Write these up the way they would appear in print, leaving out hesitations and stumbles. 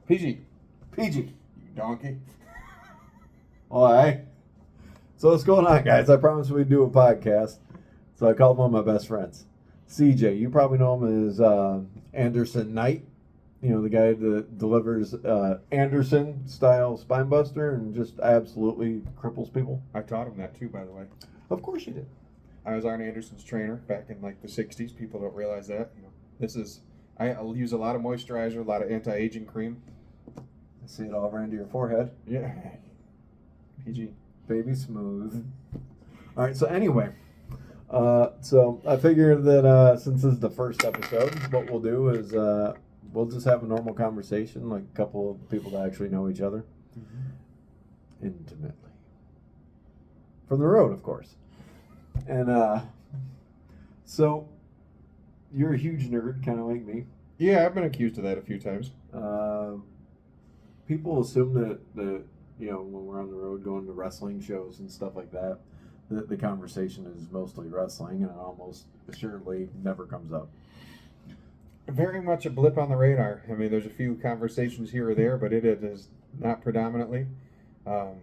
PG. PG. You donkey. All right. So what's going on, guys? I promised we'd do a podcast. So I called one of my best friends. CJ. You probably know him as Anderson Knight. You know, the guy that delivers Anderson-style spine buster and just absolutely cripples people. I taught him that too, by the way. Of course you did. I was Arn Anderson's trainer back in like the 60s. People don't realize that. You know, I'll use a lot of moisturizer, a lot of anti-aging cream. I see it all around your forehead. Yeah. PG. Baby smooth. All right, so anyway, so I figured that since this is the first episode, what we'll do is we'll just have a normal conversation, like a couple of people that actually know each other intimately. From the road, of course. And so you're a huge nerd, kind of like me. Yeah, I've been accused of that a few times. People assume that you know, when we're on the road going to wrestling shows and stuff like that, the conversation is mostly wrestling, and it almost assuredly never comes up. Very much a blip on the radar. I mean, there's a few conversations here or there, but it is not predominantly. I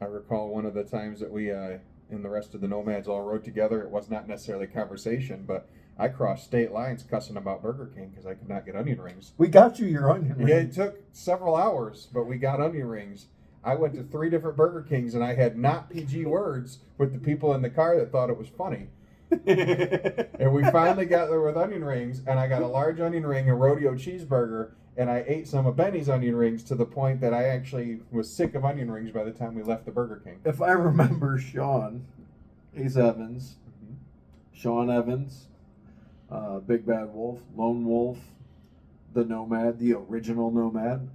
recall one of the times that we, and the rest of the Nomads all rode together. It was not necessarily a conversation, but I crossed state lines cussing about Burger King because I could not get onion rings. We got you your onion rings. Yeah, it took several hours, but we got onion rings. I went to 3 different Burger Kings, and I had not PG words with the people in the car that thought it was funny. And we finally got there with onion rings, and I got a large onion ring, a rodeo cheeseburger, and I ate some of Benny's onion rings to the point that I actually was sick of onion rings by the time we left the Burger King. If I remember Sean, Ace Evans, Sean Evans, Big Bad Wolf, Lone Wolf, the Nomad, the original Nomad,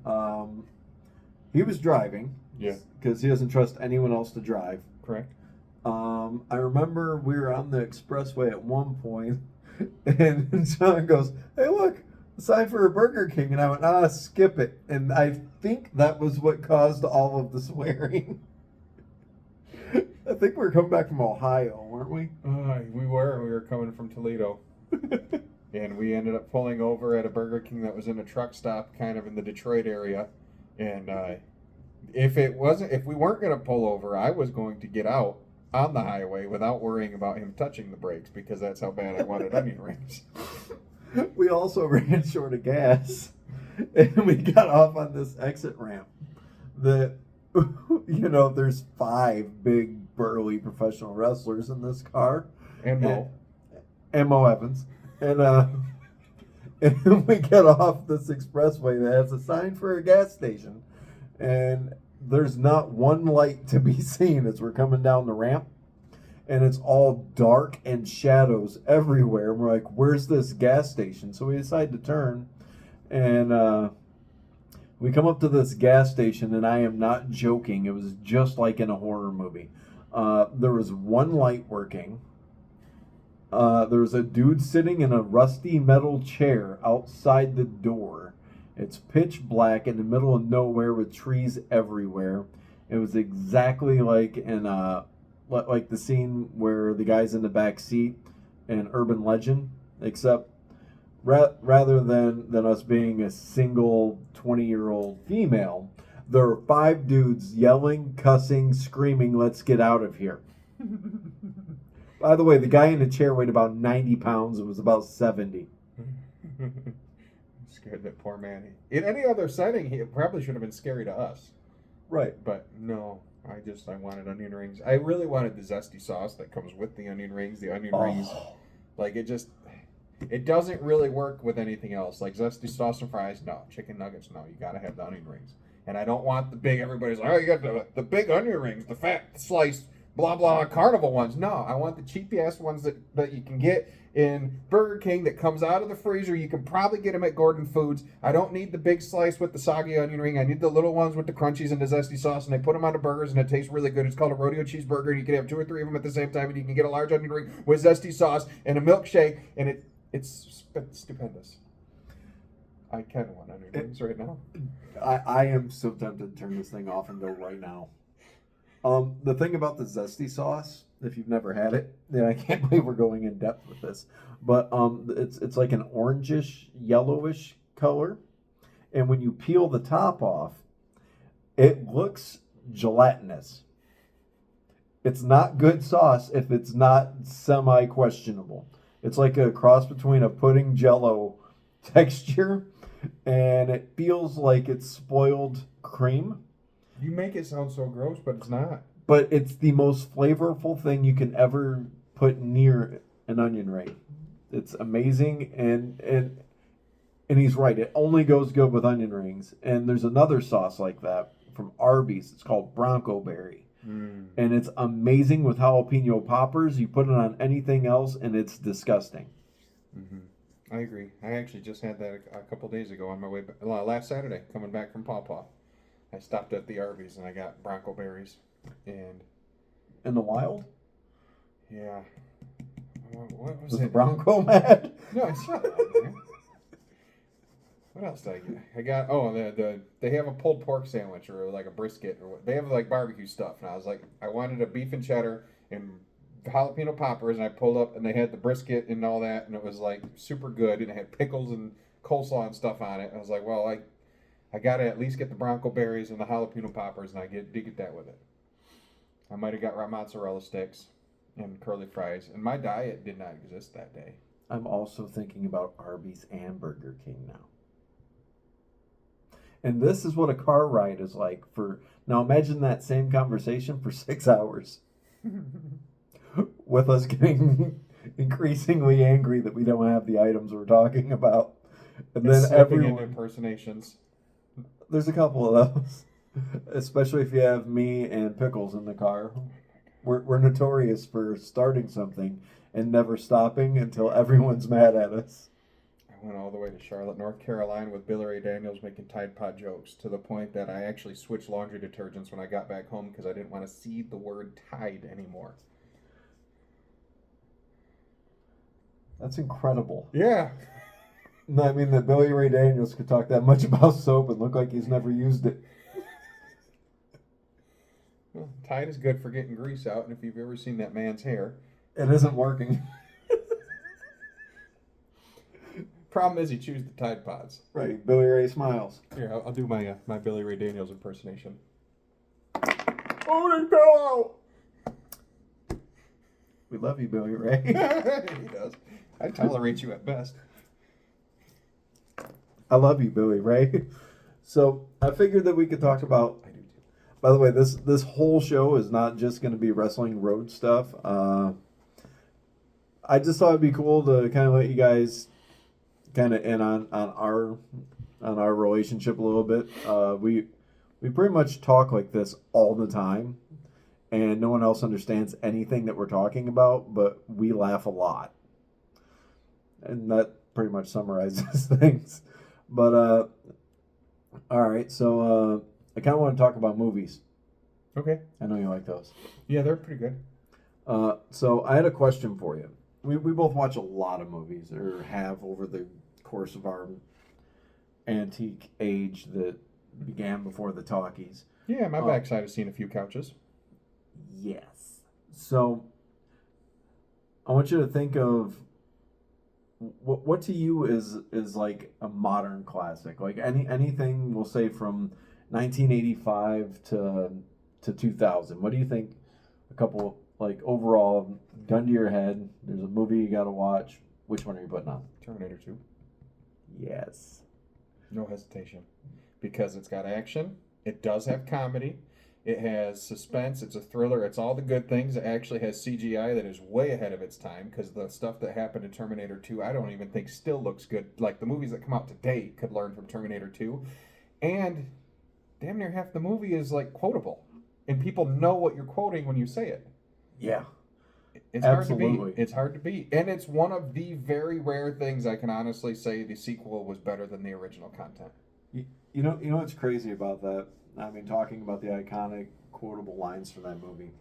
he was driving. Yeah. Because he doesn't trust anyone else to drive. Correct. I remember we were on the expressway at one point, and Sean goes, "Hey, look, a sign for a Burger King." And I went, skip it. And I think that was what caused all of the swearing. I think we were coming back from Ohio, weren't we? We were coming from Toledo. And we ended up pulling over at a Burger King that was in a truck stop kind of in the Detroit area. And if we weren't going to pull over, I was going to get out on the highway without worrying about him touching the brakes because that's how bad I wanted onion rings. We also ran short of gas, and we got off on this exit ramp that, you know, there's 5 big, burly professional wrestlers in this car. And Mo. And Mo Evans. And we get off this expressway that has a sign for a gas station. And there's not one light to be seen as we're coming down the ramp. And it's all dark and shadows everywhere. And we're like, where's this gas station? So we decide to turn. And we come up to this gas station, and I am not joking. It was just like in a horror movie. There was one light working. There was a dude sitting in a rusty metal chair outside the door. It's pitch black in the middle of nowhere with trees everywhere. It was exactly like in like the scene where the guy's in the back seat in Urban Legend, except rather than us being a single 20-year-old female, there were 5 dudes yelling, cussing, screaming, "Let's get out of here." By the way, the guy in the chair weighed about 90 pounds and was about 70. Scared that poor man. In any other setting, he probably should have been scary to us. Right. But no, I wanted onion rings. I really wanted the zesty sauce that comes with the onion rings. The onion rings, like it doesn't really work with anything else. Like zesty sauce and fries, no. Chicken nuggets, no. You gotta have the onion rings. And I don't want the big, everybody's like, oh, you got the big onion rings, the fat sliced, blah, blah, carnival ones. No, I want the cheapy-ass ones that you can get in Burger King that comes out of the freezer. You can probably get them at Gordon Foods. I don't need the big slice with the soggy onion ring. I need the little ones with the crunchies and the zesty sauce, and they put them on the burgers, and it tastes really good. It's called a rodeo cheeseburger, and you can have 2 or 3 of them at the same time, and you can get a large onion ring with zesty sauce and a milkshake, and it's stupendous. I kind of want onion rings right now. I am so tempted to turn this thing off and go right now. The thing about the zesty sauce, if you've never had it, and I can't believe we're going in depth with this, but it's like an orangish, yellowish color, And when you peel the top off, it looks gelatinous. It's not good sauce if it's not semi-questionable. It's like a cross between a pudding jello texture, and it feels like it's spoiled cream. You make it sound so gross, but it's not. But it's the most flavorful thing you can ever put near an onion ring. It's amazing, and he's right. It only goes good with onion rings. And there's another sauce like that from Arby's. It's called Bronco Berry. And it's amazing with jalapeno poppers. You put it on anything else, and it's disgusting. I agree. I actually just had that a couple days ago on my way back, last Saturday, coming back from Paw Paw. I stopped at the Arby's, and I got Bronco Berries. And in the wild? Yeah. What was it? The Bronco mad? No, it's not. What else did I get? I got they have a pulled pork sandwich or like a brisket or what. They have like barbecue stuff, and I was like, I wanted a beef and cheddar and jalapeno poppers, and I pulled up and they had the brisket and all that, and it was like super good, and it had pickles and coleslaw and stuff on it. I was like, well, I gotta at least get the Bronco berries and the jalapeno poppers, and I did get that with it. I might have got mozzarella sticks and curly fries, and my diet did not exist that day. I'm also thinking about Arby's and Burger King now. And this is what a car ride is like for... Now imagine that same conversation for 6 hours. With us getting increasingly angry that we don't have the items we're talking about. And then everyone... impersonations. There's a couple of those. Especially if you have me and Pickles in the car. We're notorious for starting something and never stopping until everyone's mad at us. I went all the way to Charlotte, North Carolina with Billy Ray Daniels making Tide Pod jokes to the point that I actually switched laundry detergents when I got back home because I didn't want to see the word Tide anymore. That's incredible. Yeah. No, I mean that Billy Ray Daniels could talk that much about soap and look like he's never used it. Well, Tide is good for getting grease out, and if you've ever seen that man's hair... It isn't working. Problem is, he chews the Tide Pods. Right, Billy Ray smiles. Here, I'll do my my Billy Ray Daniels impersonation. Oh, pillow! We love you, Billy Ray. He does. I tolerate you at best. I love you, Billy Ray. So I figured that we could talk about. I do too. By the way, this whole show is not just going to be wrestling road stuff. I just thought it'd be cool to kind of let you guys kind of in on our relationship a little bit. We pretty much talk like this all the time, and no one else understands anything that we're talking about, but we laugh a lot, and that pretty much summarizes things. But all right, so I kind of want to talk about movies. Okay. I know you like those. Yeah, they're pretty good. So I had a question for you. We both watch a lot of movies, or have over the course of our antique age that began before the talkies. Yeah, my backside has seen a few couches. Yes. So I want you to think of what to you is like a modern classic, like anything we'll say from 1985 to 2000. What do you think? A couple like overall, gun to your head. There's a movie you got to watch. Which one are you putting on? Terminator 2. Yes. No hesitation. Because it's got action. It does have comedy. It has suspense. It's a thriller. It's all the good things. It actually has CGI that is way ahead of its time because the stuff that happened in Terminator 2, I don't even think still looks good. Like the movies that come out today could learn from Terminator 2. And damn near half the movie is like quotable. And people know what you're quoting when you say it. Yeah. It's Absolutely. hard to beat. It's hard to beat. And it's one of the very rare things I can honestly say the sequel was better than the original content. You know what's crazy about that? I mean, talking about the iconic quotable lines from that movie.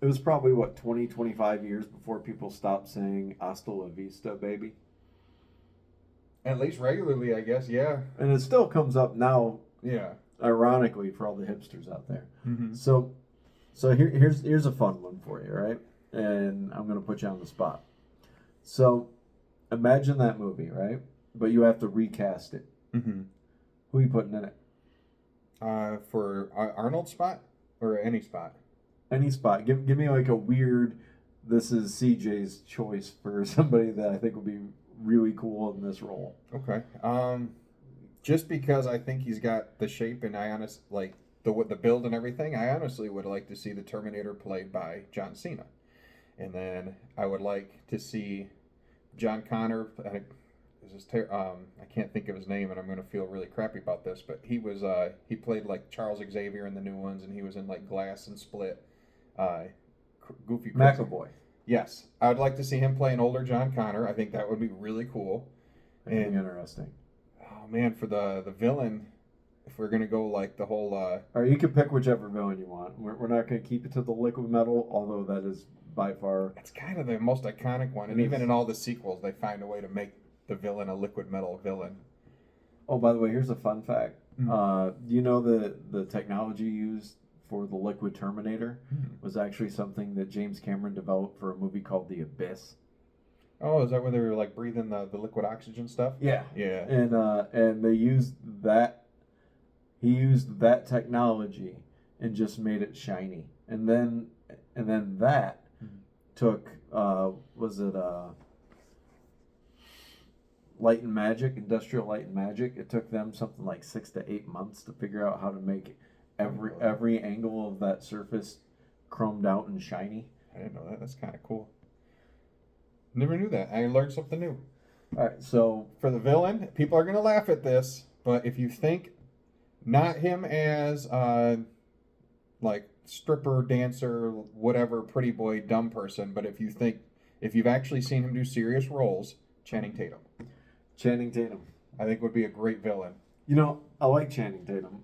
It was probably, 20, 25 years before people stopped saying hasta la vista, baby? At least regularly, I guess, yeah. And it still comes up now, Yeah. ironically, for all the hipsters out there. Mm-hmm. So here's a fun one for you, right? And I'm going to put you on the spot. So imagine that movie, right? But you have to recast it. Mm-hmm. Who are you putting in it? For Arnold's spot or any spot? Any spot. Give me like a weird. This is CJ's choice for somebody that I think would be really cool in this role. Okay. Just because I think he's got the shape, and I honestly like the build and everything. I honestly would like to see the Terminator played by John Cena, and then I would like to see John Connor. I can't think of his name, and I'm going to feel really crappy about this. But he played like Charles Xavier in the new ones, and he was in like Glass and Split. Goofy McAvoy. Yes, I would like to see him play an older John Connor. I think that would be really cool. And interesting. Oh man, for the villain, if we're gonna go like the whole. Or you can pick whichever villain you want. We're not going to keep it to the liquid metal, although that is by far. It's kind of the most iconic one, and even in all the sequels, they find a way to make the villain a liquid metal villain. Oh, by the way, here's a fun fact. Mm-hmm. You know the technology used for the liquid Terminator was actually something that James Cameron developed for a movie called The Abyss. Oh, is that where they were like breathing the liquid oxygen stuff? Yeah. Yeah. And they used that. He used that technology and just made it shiny. And then that took Light and Magic, Industrial Light and Magic. It took them something like 6 to 8 months to figure out how to make every angle of that surface chromed out and shiny. I didn't know that. That's kind of cool. Never knew that. I learned something new. All right, so for the villain, people are gonna laugh at this, but if you think not him as like stripper, dancer, whatever, pretty boy, dumb person, but if you've actually seen him do serious roles, Channing Tatum. Channing Tatum, I think would be a great villain. You know, I like Channing Tatum.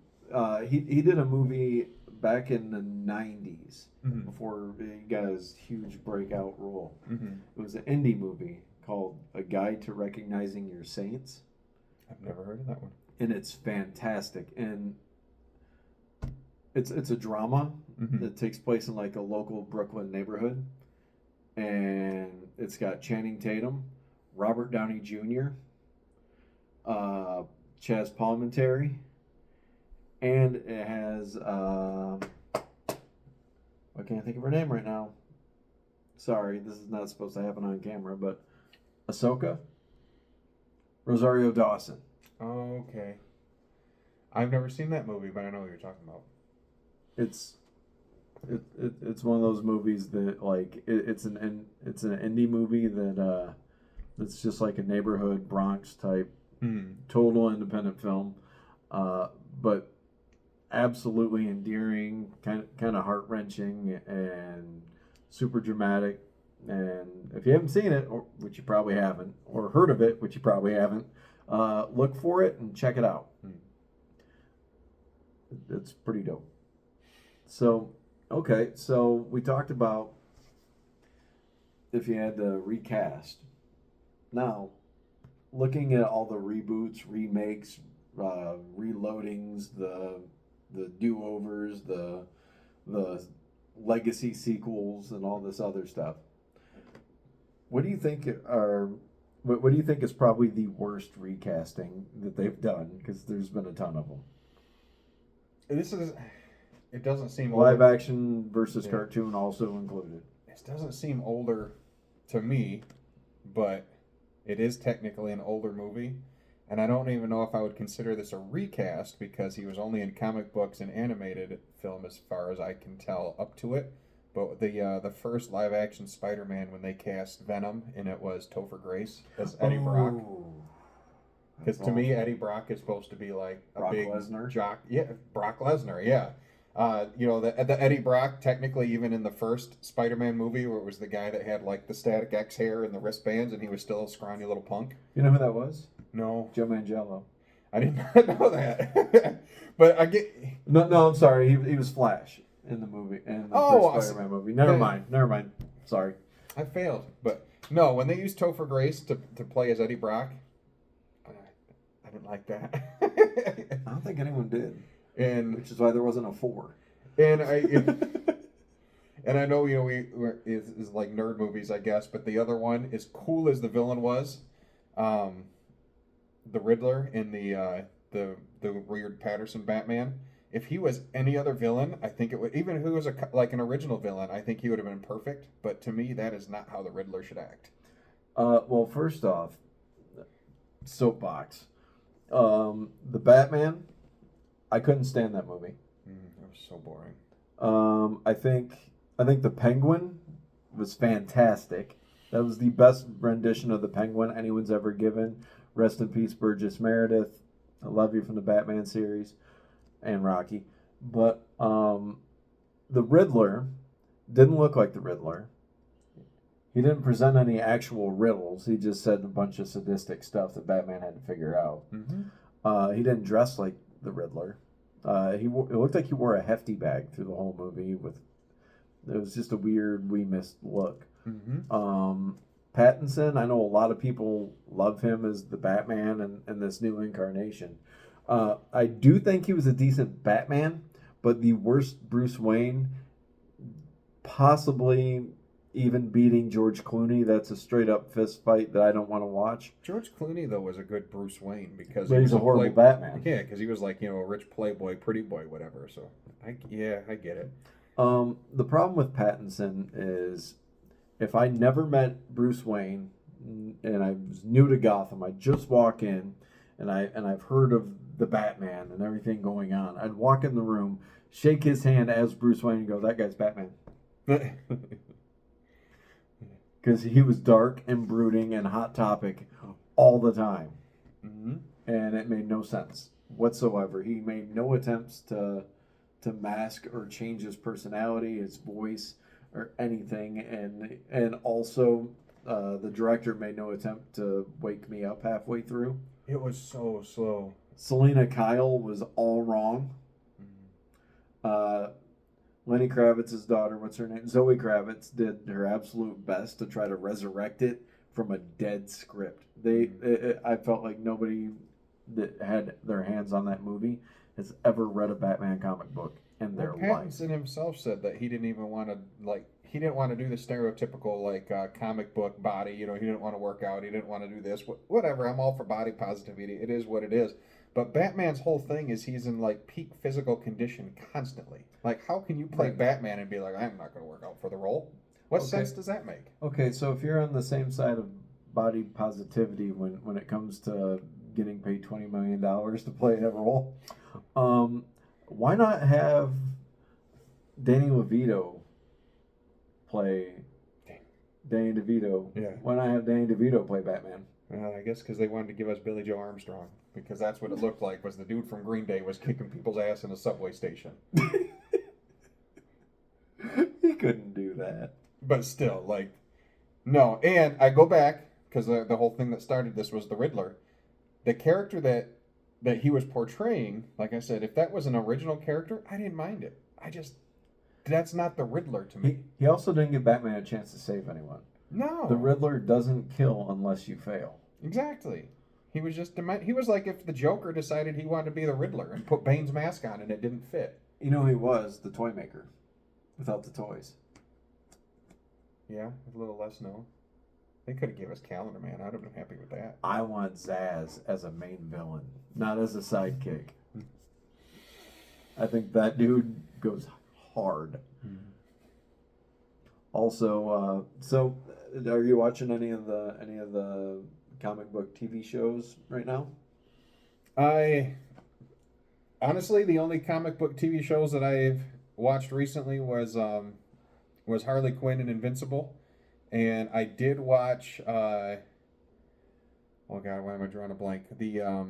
He did a movie back in the 90s before he got his huge breakout role. It was an indie movie called A Guide to Recognizing Your Saints. I've never heard of that one. And it's fantastic. And it's a drama that takes place in like a local Brooklyn neighborhood. And it's got Channing Tatum, Robert Downey Jr., Chaz Palminteri, and it has I can't think of her name right now. Sorry, this is not supposed to happen on camera, but Ahsoka, Rosario Dawson. Okay. I've never seen that movie, but I know what you're talking about. It's one of those movies that like it's an indie movie that that's just like a neighborhood Bronx type total independent film, but absolutely endearing, kind of heart wrenching and super dramatic. And if you haven't seen it, or which you probably haven't, or heard of it, which you probably haven't, look for it and check it out. It's pretty dope. So, okay, so we talked about if you had to recast. Now, looking at all the reboots, remakes, reloadings, the do-overs, the legacy sequels, and all this other stuff, what do you think what do you think is probably the worst recasting that they've done? Because there's been a ton of them. It doesn't seem live older. Action versus cartoon also included. It doesn't seem older to me, but it is technically an older movie, and I don't even know if I would consider this a recast because he was only in comic books and animated film as far as I can tell up to it. But the first live action Spider-Man, when they cast Venom and it was Topher Grace as Eddie Brock. Because to me, Eddie Brock is supposed to be like a Brock big Lesnar? jock. Yeah, Brock Lesnar, yeah. The Eddie Brock, technically, even in the first Spider-Man movie, where it was the guy that had like the Static X hair and the wristbands, and he was still a scrawny little punk. You know who that was? No, Joe Manganiello. I did not know that. But I get. No, I'm sorry. He was Flash in the movie, in the first Spider-Man movie. Never mind. Sorry. I failed, but no. When they used Topher Grace to play as Eddie Brock, I didn't like that. I don't think anyone did. And which is why there wasn't a 4. And I know is like nerd movies, I guess, but the other one, as cool as the villain was, the Riddler in the the weird Patterson Batman. If he was any other villain, I think it would. Even if he was an original villain, I think he would have been perfect. But to me, that is not how the Riddler should act. Well, first off, soapbox. The Batman, I couldn't stand that movie. It was so boring. I think the Penguin was fantastic. That was the best rendition of the Penguin anyone's ever given. Rest in peace, Burgess Meredith. I love you from the Batman series and Rocky. But the Riddler didn't look like the Riddler. He didn't present any actual riddles. He just said a bunch of sadistic stuff that Batman had to figure out. Mm-hmm. He didn't dress like the Riddler. It looked like he wore a hefty bag through the whole movie. It was just a weird, wee missed look. Mm-hmm. Pattinson, I know a lot of people love him as the Batman and this new incarnation. I do think he was a decent Batman, but the worst Bruce Wayne, possibly even beating George Clooney. That's a straight up fist fight that I don't want to watch. George Clooney, though, was a good Bruce Wayne because he's a horrible Batman. Yeah, because he was like, a rich playboy, pretty boy, whatever. So, I get it. The problem with Pattinson is if I never met Bruce Wayne and I was new to Gotham, I just walk in and I've heard of the Batman and everything going on. I'd walk in the room, shake his hand as Bruce Wayne and go, that guy's Batman. Because he was dark and brooding and hot topic all the time. Mm-hmm. And it made no sense whatsoever. He made no attempts to mask or change his personality, his voice, or anything. And also, the director made no attempt to wake me up halfway through. It was so slow. Selena Kyle was all wrong. Mm-hmm. Lenny Kravitz's daughter, what's her name? Zoe Kravitz did her absolute best to try to resurrect it from a dead script. I felt like nobody that had their hands on that movie has ever read a Batman comic book in their life. Pattinson himself said that he didn't even want to he didn't want to do the stereotypical comic book body. He didn't want to work out. He didn't want to do this. Whatever. I'm all for body positivity. It is what it is. But Batman's whole thing is he's in peak physical condition constantly. How can you play Batman and be like, I'm not going to work out for the role? What sense does that make? Okay, so if you're on the same side of body positivity when it comes to getting paid $20 million to play that role, why not have Danny DeVito play Danny DeVito? Yeah. Why not have Danny DeVito play Batman? I guess because they wanted to give us Billy Joe Armstrong. Because that's what it looked like, was the dude from Green Day was kicking people's ass in a subway station. He couldn't do that. But still, no. And I go back, because the whole thing that started this was the Riddler. The character that he was portraying, like I said, if that was an original character, I didn't mind it. That's not the Riddler to me. He also didn't give Batman a chance to save anyone. No. The Riddler doesn't kill unless you fail. Exactly. He was just he was like if the Joker decided he wanted to be the Riddler and put Bane's mask on and it didn't fit. He was the toy maker without the toys. Yeah, a little less known. They could have given us Calendar Man. I'd have been happy with that. I want Zsasz as a main villain, not as a sidekick. I think that dude goes hard. Mm-hmm. Also, so are you watching any of the comic book TV shows right now? Honestly, the only comic book TV shows that I've watched recently was Harley Quinn and Invincible, and I did watch. Oh God, why am I drawing a blank? The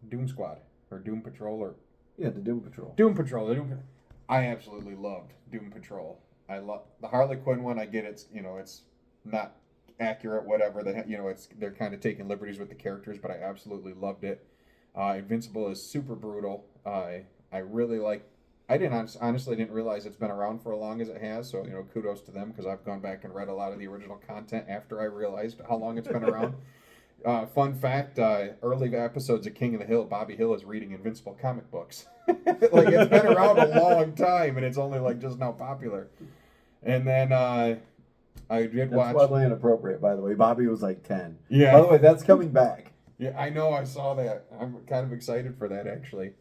Doom Squad or Doom Patrol the Doom Patrol. Doom Patrol. I absolutely loved Doom Patrol. I love the Harley Quinn one. I get it's not accurate, whatever. They're kind of taking liberties with the characters, but I absolutely loved it. Invincible is super brutal. I really like. I honestly didn't realize it's been around for as long as it has. So kudos to them because I've gone back and read a lot of the original content after I realized how long it's been around. Fun fact: early episodes of King of the Hill, Bobby Hill is reading Invincible comic books. It's been around a long time, and it's only just now popular. And then I did watch. That's wildly inappropriate, by the way. Bobby was 10. Yeah. By the way, that's coming back. Yeah, I know. I saw that. I'm kind of excited for that actually.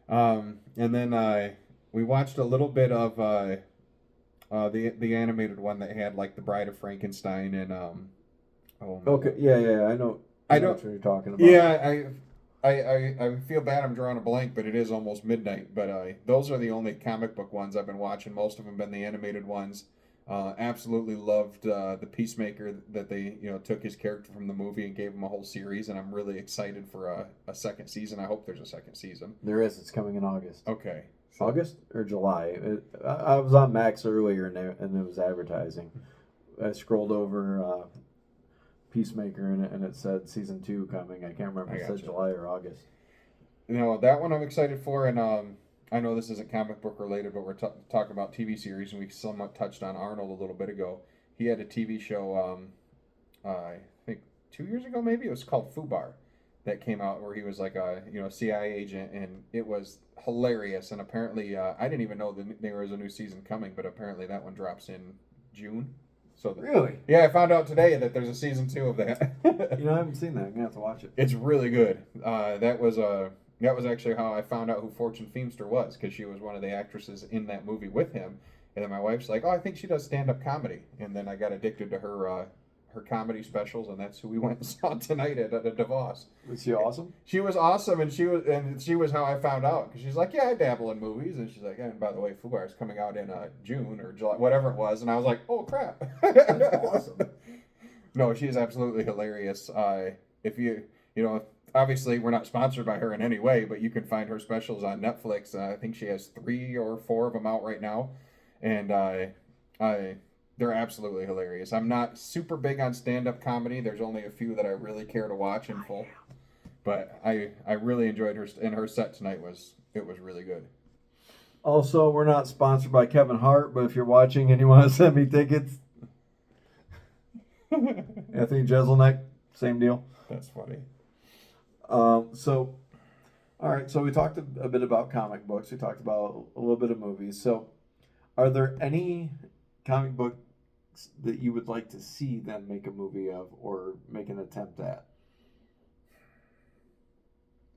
And then we watched a little bit of the animated one that had like the Bride of Frankenstein and oh my Okay, God. yeah, I know. I I know don't. what you're talking about. Yeah, I feel bad. I'm drawing a blank, but it is almost midnight. But those are the only comic book ones I've been watching. Most of them been the animated ones. Absolutely loved the Peacemaker that they took his character from the movie and gave him a whole series, and I'm really excited for a second season. I hope there's a second season. There is. It's coming in August. Okay. August or July? I was on Max earlier and it was advertising. I scrolled over Peacemaker and it said season 2 coming. I can't remember if it said July or August. That one I'm excited for, and I know this isn't comic book related, but we're talking about TV series, and we somewhat touched on Arnold a little bit ago. He had a TV show, I think 2 years ago maybe. It was called Fubar, that came out where he was like a CIA agent, and it was hilarious. And apparently, I didn't even know there was a new season coming, but apparently that one drops in June. So Really? Yeah, I found out today that there's a season 2 of that. I haven't seen that. I'm gonna have to watch it. It's really good. That was actually how I found out who Fortune Feimster was, because she was one of the actresses in that movie with him. And then my wife's like, "Oh, I think she does stand-up comedy." And then I got addicted to her comedy specials, and that's who we went and saw tonight at DeVos. Was she awesome? She was awesome, and she was how I found out, because she's like, "Yeah, I dabble in movies," and she's like, "And by the way, Fubar is coming out in June or July, whatever it was," and I was like, "Oh crap!" That's awesome. No, she is absolutely hilarious. If obviously we're not sponsored by her in any way, but you can find her specials on Netflix. I think she has 3 or 4 of them out right now, and they're absolutely hilarious. I'm not super big on stand-up comedy. There's only a few that I really care to watch in full, but I really enjoyed her, and her set tonight was really good. Also, we're not sponsored by Kevin Hart, but if you're watching and you want to send me tickets, Anthony Jeselnik, same deal. That's funny. All right. So we talked a bit about comic books. We talked about a little bit of movies. So, are there any comic books that you would like to see them make a movie of or make an attempt at?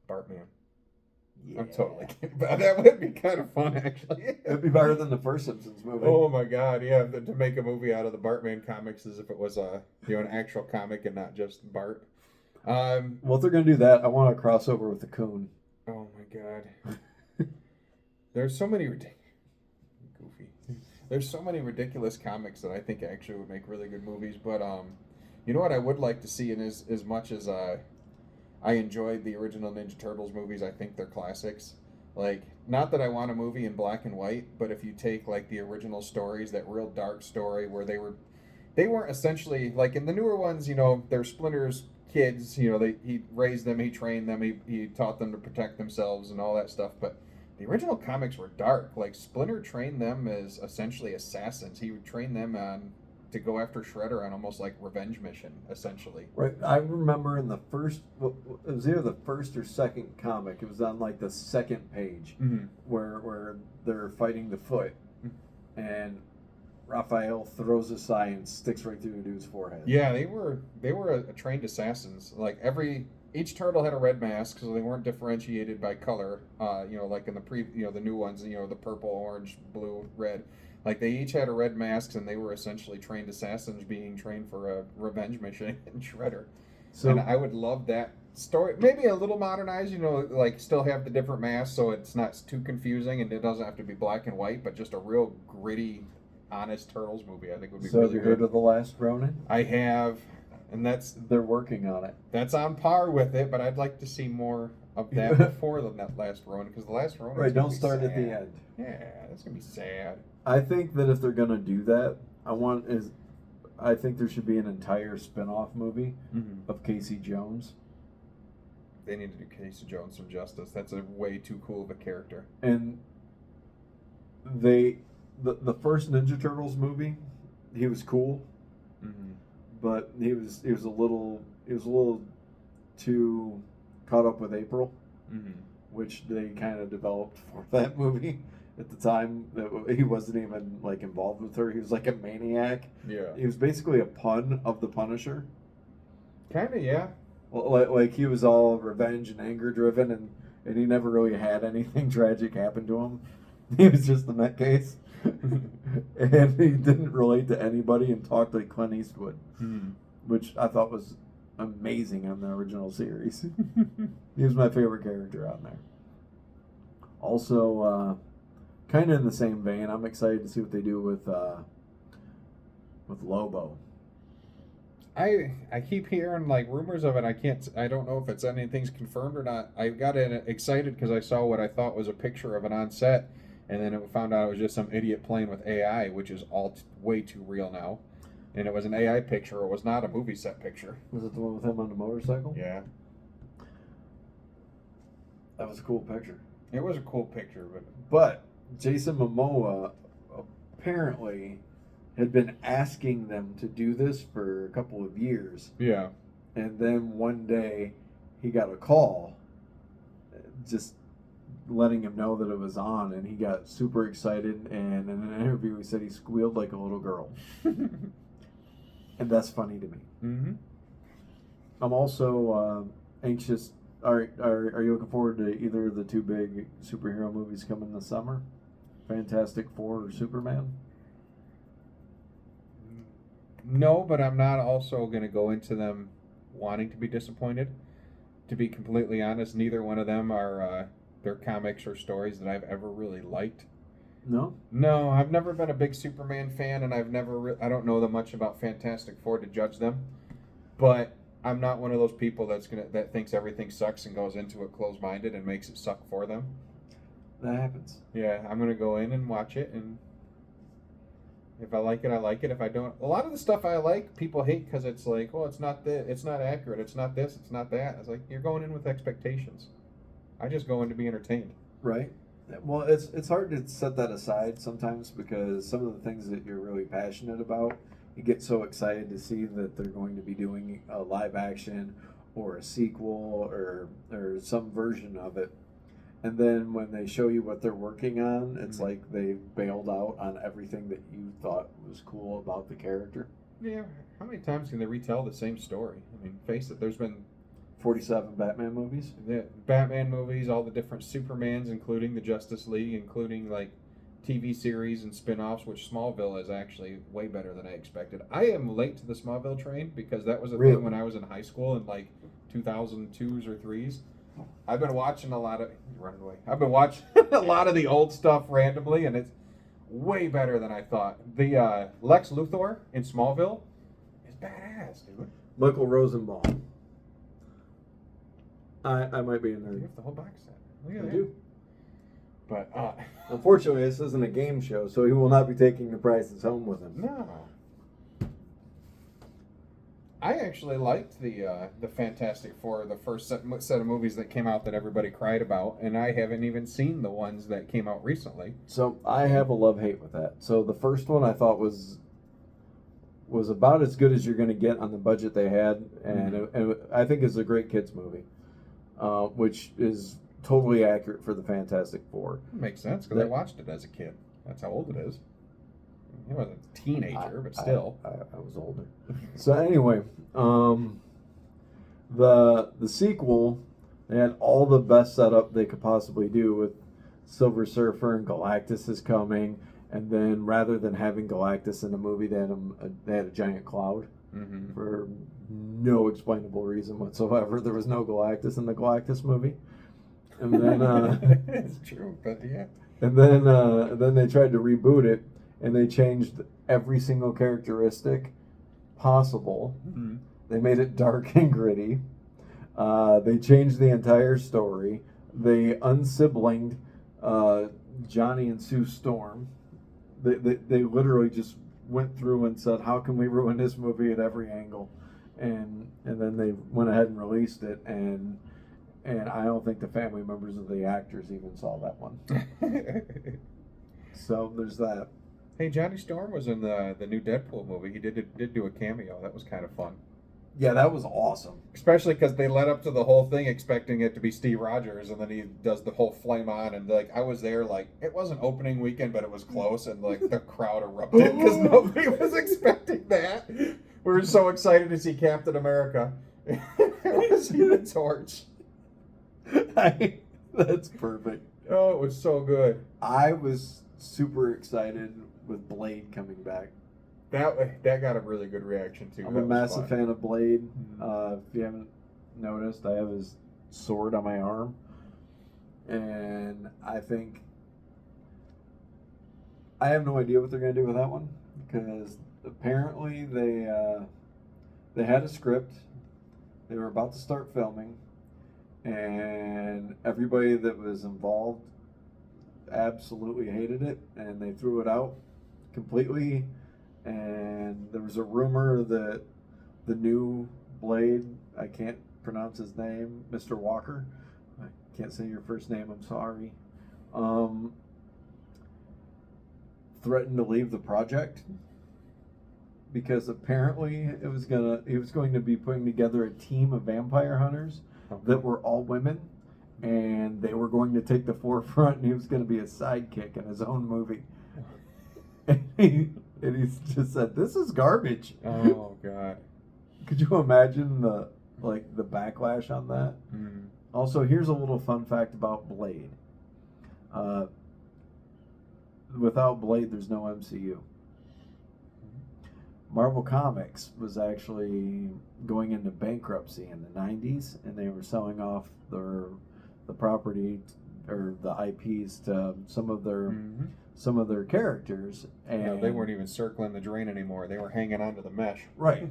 Bartman. Yeah. I'm totally kidding. But that would be kind of fun, actually. It'd be better than the first Simpsons movie. Oh my God! Yeah, to make a movie out of the Bartman comics as if it was an actual comic and not just Bart. Well, if they're gonna do that, I want a crossover with the Coon. Oh my God! There's so many goofy. There's so many ridiculous comics that I think actually would make really good movies. But you know what I would like to see, and as much as I enjoyed the original Ninja Turtles movies, I think they're classics. Like, not that I want a movie in black and white, but if you take like the original stories, that real dark story where they weren't essentially like in the newer ones, they're Splinter's kids, he raised them, he trained them, he taught them to protect themselves and all that stuff. But the original comics were dark. Like, Splinter trained them as essentially assassins. He would train them to go after Shredder on almost like revenge mission, essentially. Right. I remember in the first, it was either the first or second comic. It was on like the second page where they're fighting the Foot, and Raphael throws a sign and sticks right through the dude's forehead. Yeah, they were trained assassins. Like each turtle had a red mask, so they weren't differentiated by color. Like in the new ones, the purple, orange, blue, red. Like, they each had a red mask, and they were essentially trained assassins being trained for a revenge mission in Shredder. So, and I would love that story. Maybe a little modernized, like still have the different masks so it's not too confusing, and it doesn't have to be black and white, but just a real gritty, honest Turtles movie I think would be really good. So have you heard of The Last Ronin? I have, and they're working on it. That's on par with it, but I'd like to see more of that before the Last Ronin, because The Last Ronin don't start at the end. Yeah, that's going to be sad. I think that if they're going to do that, I think there should be an entire spin-off movie of Casey Jones. They need to do Casey Jones some justice. That's a way too cool of a character. And the first Ninja Turtles movie, he was cool, but he was a little too caught up with April, which they kind of developed for that movie. At the time, that he wasn't even like involved with her. He was like a maniac. Yeah. He was basically a pun of the Punisher. Kind of, yeah. Like he was all revenge and anger driven, and he never really had anything tragic happen to him. He was just a nutcase. And he didn't relate to anybody and talked like Clint Eastwood, which I thought was amazing on the original series. He was my favorite character on there. Also, kind of in the same vein, I'm excited to see what they do with Lobo. I keep hearing like rumors of it. I don't know if it's anything's confirmed or not. I got excited because I saw what I thought was a picture of it on set, and then it found out it was just some idiot playing with AI, which is all way too real now. And it was an AI picture. It was not a movie set picture. Was it the one with him on the motorcycle? Yeah. That was a cool picture. It was a cool picture, But Jason Momoa apparently had been asking them to do this for a couple of years. yeah. And then one day he got a call just letting him know that it was on, and he got super excited, and in an interview he said he squealed like a little girl. And that's funny to me. Mm-hmm. I'm also anxious. Are you looking forward to either of the two big superhero movies coming this summer? Fantastic Four or Superman? No, but I'm not also going to go into them wanting to be disappointed. To be completely honest, neither one of them are their comics or stories that I've ever really liked. No? No, I've never been a big Superman fan, and I don't know that much about Fantastic Four to judge them. But I'm not one of those people that thinks everything sucks and goes into it closed-minded and makes it suck for them. That happens. Yeah, I'm going to go in and watch it, and if I like it, I like it. If I don't, a lot of the stuff I like, people hate because it's like, oh, it's not accurate, it's not this, it's not that. It's like, you're going in with expectations. I just go in to be entertained. Right. Well, it's hard to set that aside sometimes because some of the things that you're really passionate about, you get so excited to see that they're going to be doing a live action or a sequel or some version of it. And then when they show you what they're working on, it's like they bailed out on everything that you thought was cool about the character. Yeah, how many times can they retell the same story? I mean, face it, there's been 47 Batman movies. the Batman movies, all the different Supermans, including the Justice League, including like TV series and spin-offs, which Smallville is actually way better than I expected. I am late to the Smallville train because that was a thing when I was in high school in like 2002s or 3s. I've been watching a lot of I've been watching a lot of the old stuff randomly, and it's way better than I thought. The Lex Luthor in Smallville is badass, dude. Michael Rosenbaum. I might be in there. You have the whole box set. Look at I that. do. But Unfortunately, this isn't a game show, so he will not be taking the prizes home with him. no. I actually liked the Fantastic Four, the first set of movies that came out that everybody cried about, and I haven't even seen the ones that came out recently. So I have a love-hate with that. So the first one I thought was about as good as you're going to get on the budget they had, and I think it's a great kids movie, which is totally accurate for the Fantastic Four. It makes sense because I watched it as a kid. That's how old it is. He wasn't a teenager, but still. I was older. So anyway, the sequel, they had all the best setup they could possibly do with Silver Surfer and Galactus is coming, and then rather than having Galactus in the movie, they had a giant cloud for no explainable reason whatsoever. There was no Galactus in the Galactus movie, and then it's true, but yeah. And then they tried to reboot it. And they changed every single characteristic possible. Mm-hmm. They made it dark and gritty. They changed the entire story. They unsiblinged Johnny and Sue Storm. They literally just went through and said, how can we ruin this movie at every angle? And then they went ahead and released it. And I don't think the family members of the actors even saw that one. So there's that. Hey, Johnny Storm was in the new Deadpool movie. He did do a cameo. That was kind of fun. Yeah, that was awesome. Especially because they led up to the whole thing expecting it to be Steve Rogers, and then he does the whole flame on, and like I was there, like it wasn't opening weekend, but it was close, and like the crowd erupted because nobody was expecting that. We were so excited to see Captain America, It was Human Torch. That's perfect. Oh, it was so good. I was super excited with Blade coming back. That got a really good reaction too. I'm That a was massive fun. fan of Blade. If you haven't noticed, I have his sword on my arm, and I think I have no idea what they're going to do with that one because apparently they had a script. They were about to start filming, and everybody that was involved absolutely hated it, and they threw it out completely. And there was a rumor that the new Blade, I can't pronounce his name, Mr. Walker, I can't say your first name, I'm sorry, threatened to leave the project because apparently he was going to be putting together a team of vampire hunters that were all women, and they were going to take the forefront, and he was going to be a sidekick in his own movie. And he just said, "This is garbage." Oh God! Could you imagine the backlash on that? Mm. Also, here's a little fun fact about Blade. Without Blade, there's no MCU. Marvel Comics was actually going into bankruptcy in the 90s, and they were selling off the property or the IPs to some of their characters, and they weren't even circling the drain anymore. They were hanging onto the mesh. Right.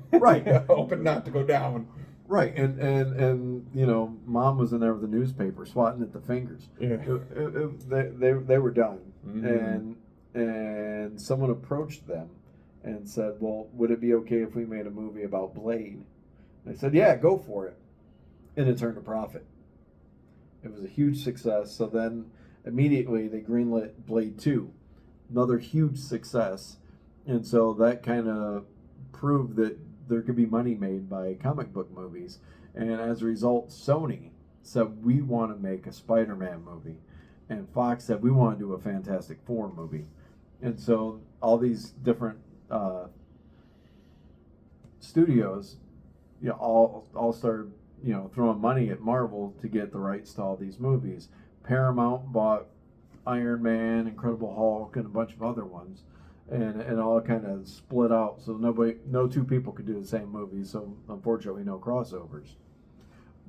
Hoping not to go down. Right, and you know, Mom was in there with the newspaper, swatting at the fingers. Yeah. They were done, Mm-hmm. and someone approached them and said, "Well, would it be okay if we made a movie about Blade?" And they said, "Yeah, go for it," and it turned a profit. It was a huge success. So then immediately they greenlit Blade 2, another huge success, and so that kind of proved that there could be money made by comic book movies. And as a result, Sony said, "We want to make a Spider-Man movie," and Fox said, "We want to do a Fantastic Four movie." And so all these different studios, you know, all started, you know, throwing money at Marvel to get the rights to all these movies. Paramount bought Iron Man, Incredible Hulk, and a bunch of other ones, and all kind of split out. So no two people could do the same movie. So unfortunately, no crossovers.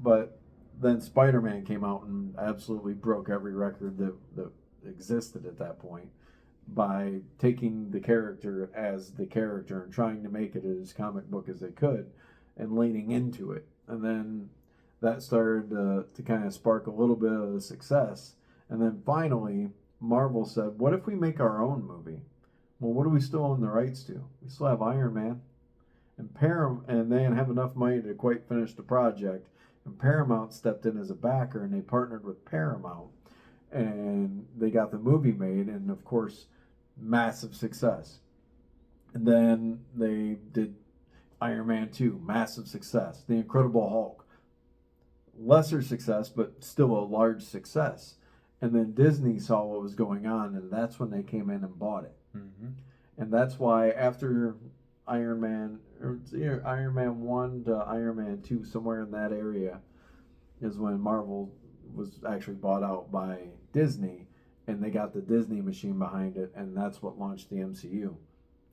But then Spider-Man came out and absolutely broke every record that existed at that point by taking the character as the character and trying to make it as comic book as they could and leaning into it. And then that started to kind of spark a little bit of success. And then finally, Marvel said, "What if we make our own movie?" Well, what do we still own the rights to? We still have Iron Man. And they didn't have enough money to quite finish the project. And Paramount stepped in as a backer, and they partnered with Paramount. And they got the movie made, and of course, massive success. And then they did Iron Man 2, massive success. The Incredible Hulk, lesser success, but still a large success. And then Disney saw what was going on, and that's when they came in and bought it. Mm-hmm. And that's why after Iron Man 1 to Iron Man 2, somewhere in that area, is when Marvel was actually bought out by Disney, and they got the Disney machine behind it, and that's what launched the MCU.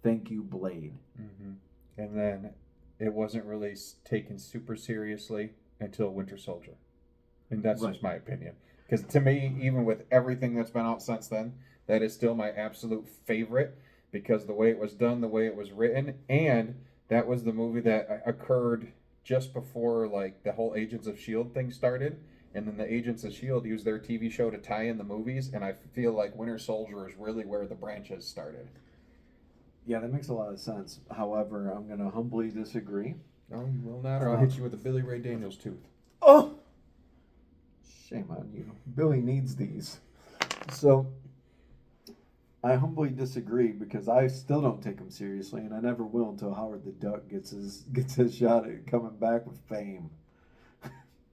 Thank you, Blade. Mm-hmm. And then it wasn't really taken super seriously until Winter Soldier. And that's just my opinion. Because to me, even with everything that's been out since then, that is still my absolute favorite, because the way it was done, the way it was written, and that was the movie that occurred just before like the whole Agents of S.H.I.E.L.D. thing started. And then the Agents of S.H.I.E.L.D. used their TV show to tie in the movies, and I feel like Winter Soldier is really where the branches started. Yeah, that makes a lot of sense. However, I'm going to humbly disagree. No, you will not, or I'll hit you with a Billy Ray Daniels tooth. Oh! Shame on you. Billy needs these. So, I humbly disagree because I still don't take him seriously, and I never will until Howard the Duck gets his shot at coming back with fame.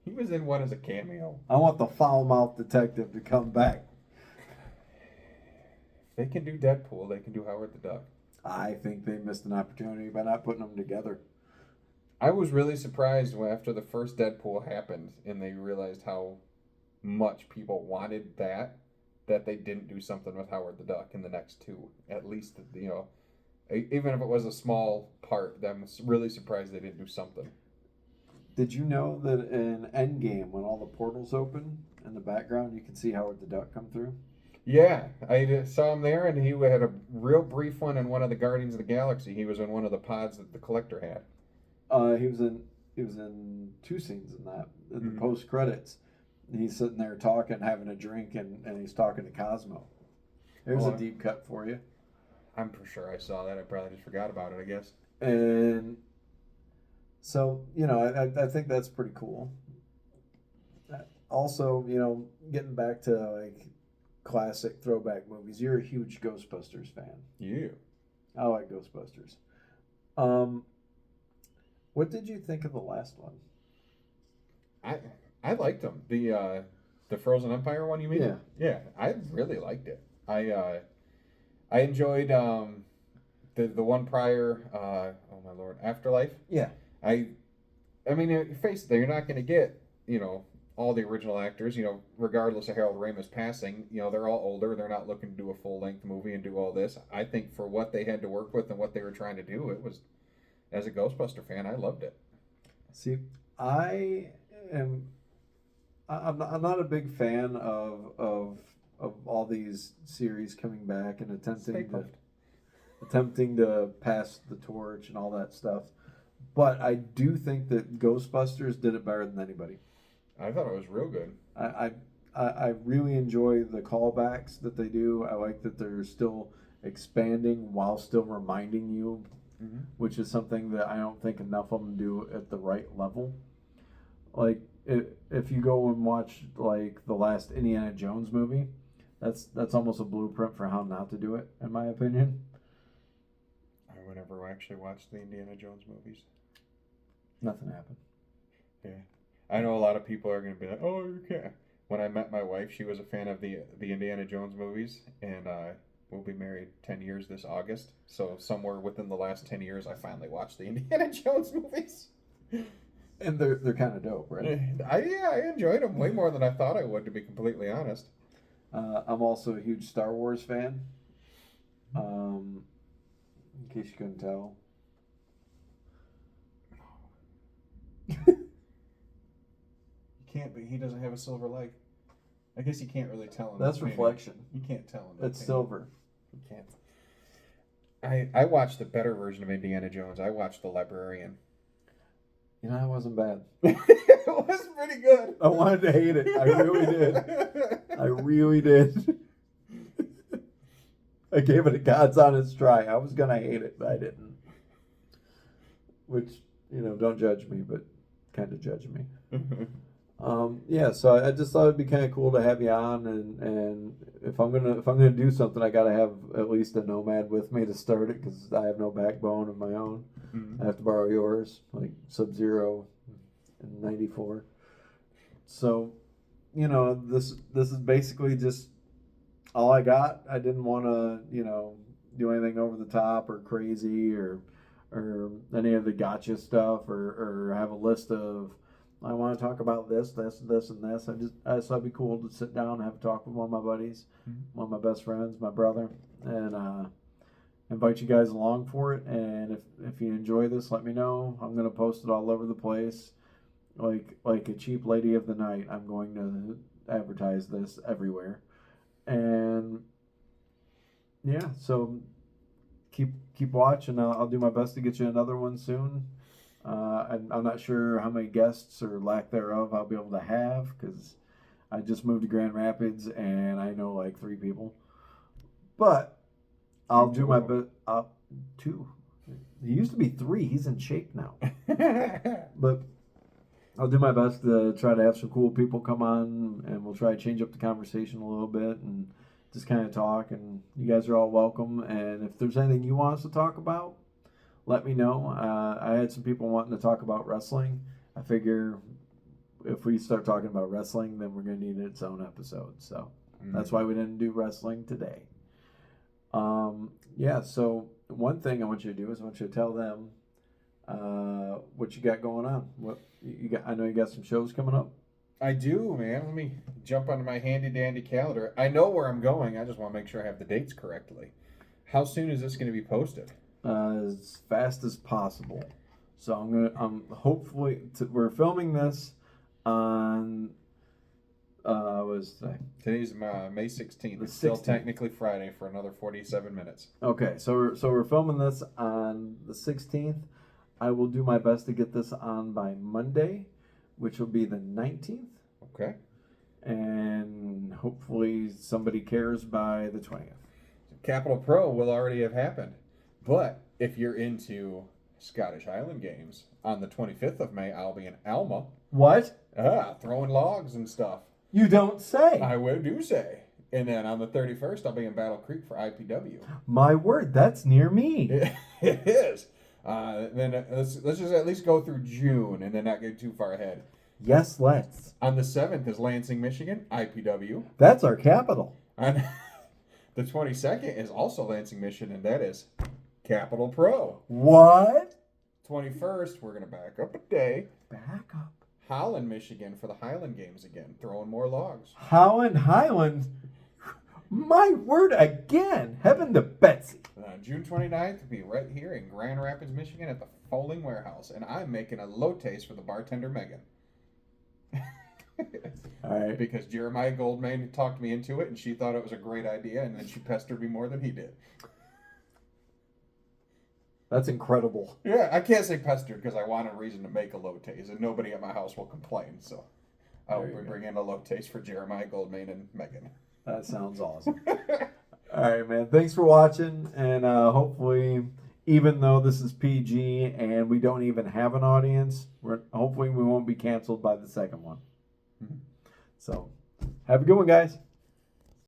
He was in one as a cameo. I want the foul-mouthed detective to come back. They can do Deadpool. They can do Howard the Duck. I think they missed an opportunity by not putting them together. I was really surprised when after the first Deadpool happened and they realized how much people wanted that they didn't do something with Howard the Duck in the next two. At least, even if it was a small part, I'm really surprised they didn't do something. Did you know that in Endgame, when all the portals open in the background, you can see Howard the Duck come through? Yeah, I saw him there, and he had a real brief one in one of the Guardians of the Galaxy. He was in one of the pods that the Collector had. He was in two scenes in that. In the post credits, he's sitting there talking, having a drink, and he's talking to Cosmo. There's a deep cut for you. I'm for sure I saw that. I probably just forgot about it, I guess. And so, I think that's pretty cool. Also, getting back to like classic throwback movies, you're a huge Ghostbusters fan. Yeah. I like Ghostbusters. What did you think of the last one? I liked them. The Frozen Empire one, you mean? Yeah. Yeah, I really liked it. I enjoyed the one prior. Oh my lord, Afterlife. Yeah. I mean, face it, you're not going to get all the original actors. Regardless of Harold Ramis passing, they're all older. They're not looking to do a full length movie and do all this. I think for what they had to work with and what they were trying to do, it was. As a Ghostbuster fan, I loved it. See, I'm not a big fan of all these series coming back and attempting to pass the torch and all that stuff. But I do think that Ghostbusters did it better than anybody. I thought it was real good. I really enjoy the callbacks that they do. I like that they're still expanding while still reminding you. Mm-hmm. Which is something that I don't think enough of them do at the right level. Like if you go and watch like the last Indiana Jones movie, that's almost a blueprint for how not to do it, in my opinion. I would never actually watch the Indiana Jones movies. Nothing happened. Yeah, I know a lot of people are going to be like, "Oh, you can't." When I met my wife, she was a fan of the Indiana Jones movies, and we'll be married 10 years this August. So somewhere within the last 10 years, I finally watched the Indiana Jones movies. And they're kind of dope, right? I enjoyed them way more than I thought I would, to be completely honest. I'm also a huge Star Wars fan. In case you couldn't tell. You can't, but he doesn't have a silver leg. I guess you can't really tell him. That's reflection. You can't tell him. It's silver. You can't. I watched the better version of Indiana Jones. I watched The Librarian. It wasn't bad. It was pretty good. I wanted to hate it. I really did. I really did. I gave it a God's honest try. I was going to hate it, but I didn't. Which, don't judge me, but kind of judge me. So I just thought it'd be kind of cool to have you on, and if I'm gonna do something, I gotta have at least a Nomad with me to start it because I have no backbone of my own. Mm-hmm. I have to borrow yours, like Sub-Zero in '94. So, this is basically just all I got. I didn't want to, do anything over the top or crazy or any of the gotcha stuff or have a list of. I want to talk about this, and this. I thought it'd be cool to sit down and have a talk with one of my buddies, one of my best friends, my brother, and invite you guys along for it. And if you enjoy this, let me know. I'm going to post it all over the place. Like a cheap lady of the night, I'm going to advertise this everywhere. And yeah, so keep watching. I'll do my best to get you another one soon. I'm not sure how many guests or lack thereof I'll be able to have because I just moved to Grand Rapids and I know like 3 people. But I'll do my best. 2. He used to be 3. He's in shape now. But I'll do my best to try to have some cool people come on, and we'll try to change up the conversation a little bit and just kind of talk. And you guys are all welcome. And if there's anything you want us to talk about, let me know. I had some people wanting to talk about wrestling. I figure if we start talking about wrestling, then we're going to need its own episode. So that's why we didn't do wrestling today. So one thing I want you to do is I want you to tell them What you got going on? What you got? I know you got some shows coming up. I do, man. Let me jump onto my handy dandy calendar. I know where I'm going. I just want to make sure I have the dates correctly. How soon is this going to be posted? As fast as possible. So I'm hopefully we're filming this on what is today? Today's May 16th. The It's still 16th. technically Friday for another 47 minutes. Okay, so we're filming this on the 16th. I will do my best to get this on by Monday, which will be the 19th, Okay. and hopefully somebody cares by the 20th. Capital Pro will already have happened. But if you're into Scottish Highland games, on the 25th of May, I'll be in Alma. What? Throwing logs and stuff. You don't say. I will do say. And then on the 31st, I'll be in Battle Creek for IPW. My word, that's near me. It is. Then let's just at least go through June and then not get too far ahead. Yes, let's. On the 7th is Lansing, Michigan, IPW. That's our capital. On the 22nd is also Lansing, Michigan, and that is Capital Pro. What? 21st, we're going to back up a day. Back up. Holland, Michigan for the Highland Games again, throwing more logs. Highland. My word again. Heaven to Betsy. June 29th will be right here in Grand Rapids, Michigan at the Folding Warehouse, and I'm making a low taste for the bartender Megan. All right. Because Jeremiah Goldman talked me into it, and she thought it was a great idea, and then she pestered me more than he did. That's incredible. Yeah, I can't say pestered because I want a reason to make a low taste, and nobody at my house will complain, so I'll be bringing a low taste for Jeremiah Goldman and Megan. That sounds awesome. All right, man. Thanks for watching, and hopefully, even though this is PG and we don't even have an audience, hopefully we won't be canceled by the second one. Mm-hmm. So, have a good one, guys.